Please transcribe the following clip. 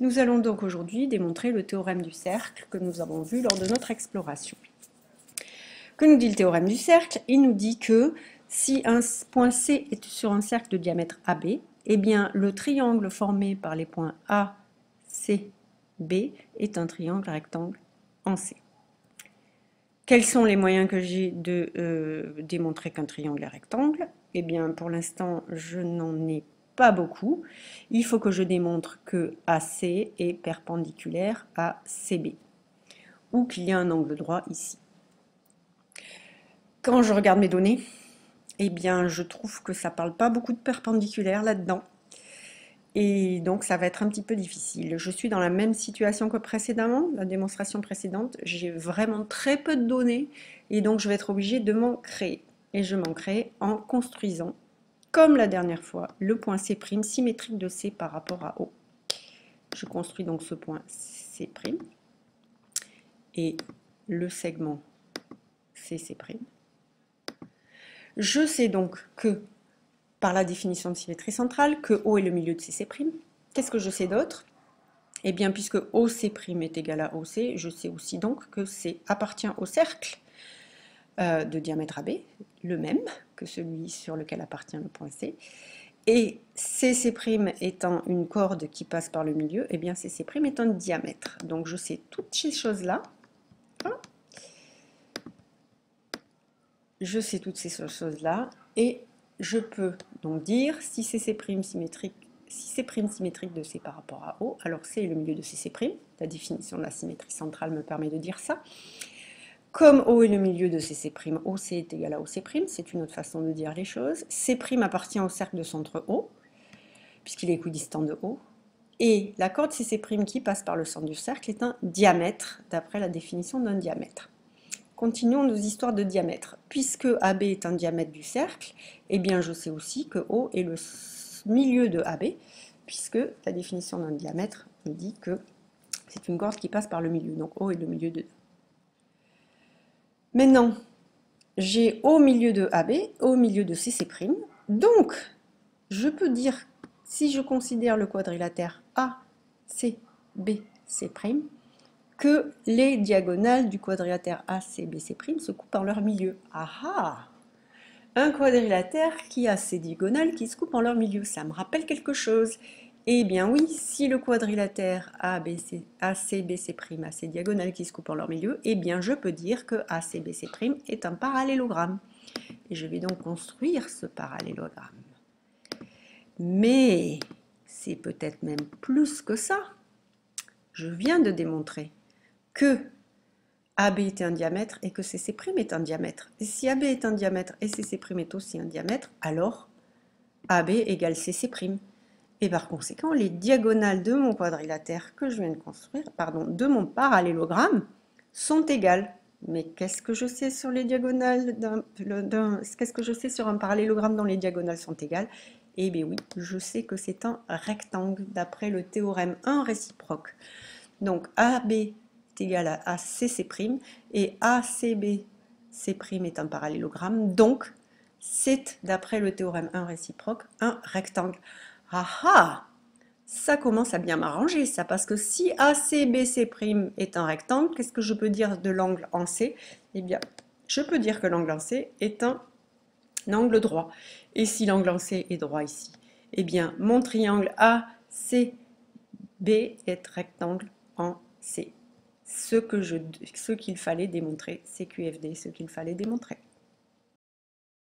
Nous allons donc aujourd'hui démontrer le théorème du cercle que nous avons vu lors de notre exploration. Que nous dit le théorème du cercle? Il nous dit que si un point C est sur un cercle de diamètre AB, eh bien le triangle formé par les points A, C, B est un triangle rectangle en C. Quels sont les moyens que j'ai de démontrer qu'un triangle est rectangle? Eh bien, pour l'instant, je n'en ai pas beaucoup. Il faut que je démontre que AC est perpendiculaire à CB, ou qu'il y a un angle droit ici. Quand je regarde mes données, eh bien, je trouve que ça ne parle pas beaucoup de perpendiculaire là-dedans. Et donc, ça va être un petit peu difficile. Je suis dans la même situation que précédemment, la démonstration précédente. J'ai vraiment très peu de données et donc je vais être obligée de m'en créer. Et je m'en crée en construisant, comme la dernière fois, le point C' symétrique de C par rapport à O. Je construis donc ce point C' et le segment CC'. Je sais donc que par la définition de symétrie centrale, que O est le milieu de CC'. Qu'est-ce que je sais d'autre? Eh bien, puisque OC' est égal à OC, je sais aussi donc que C appartient au cercle de diamètre AB, le même que celui sur lequel appartient le point C. Et CC' étant une corde qui passe par le milieu, eh bien CC' est un diamètre. Donc je sais toutes ces choses-là. Je sais toutes ces choses-là et je peux donc dire si CC' symétrique, si C' symétrique de C par rapport à O, alors C est le milieu de CC'. La définition de la symétrie centrale me permet de dire ça. Comme O est le milieu de CC', OC est égal à OC', c'est une autre façon de dire les choses. C' appartient au cercle de centre O, puisqu'il est équidistant de O. Et la corde CC' qui passe par le centre du cercle est un diamètre, d'après la définition d'un diamètre. Continuons nos histoires de diamètre. Puisque AB est un diamètre du cercle, eh bien je sais aussi que O est le milieu de AB, puisque la définition d'un diamètre me dit que c'est une corde qui passe par le milieu. Donc O est le milieu de. Maintenant, j'ai O milieu de AB, O milieu de CC'. Donc, je peux dire, si je considère le quadrilatère ACBC', que les diagonales du quadrilatère ACBC' se coupent en leur milieu. Ah ah! Un quadrilatère qui a ses diagonales qui se coupent en leur milieu, ça me rappelle quelque chose. Eh bien oui, si le quadrilatère ACBC' a ses diagonales qui se coupent en leur milieu, eh bien je peux dire que ACBC' est un parallélogramme. Et je vais donc construire ce parallélogramme. Mais c'est peut-être même plus que ça. Je viens de démontrer que AB est un diamètre et que CC' est un diamètre. Et si AB est un diamètre et CC' est aussi un diamètre, alors AB égale CC'. Et par conséquent, les diagonales de mon quadrilatère que je viens de construire, pardon, de mon parallélogramme, sont égales. Mais qu'est-ce que je sais sur les diagonales qu'est-ce que je sais sur un parallélogramme dont les diagonales sont égales? Eh bien oui, je sais que c'est un rectangle d'après le théorème 1 réciproque. Donc AB est égal à CC' et ACBC' est un parallélogramme, donc c'est, d'après le théorème 1 réciproque, un rectangle. Ah ah! Ça commence à bien m'arranger, ça, parce que si ACBC' est un rectangle, qu'est-ce que je peux dire de l'angle en C? Eh bien, je peux dire que l'angle en C est un angle droit. Et si l'angle en C est droit ici, eh bien, mon triangle ACB est rectangle en C. Ce qu'il fallait démontrer, CQFD, ce qu'il fallait démontrer.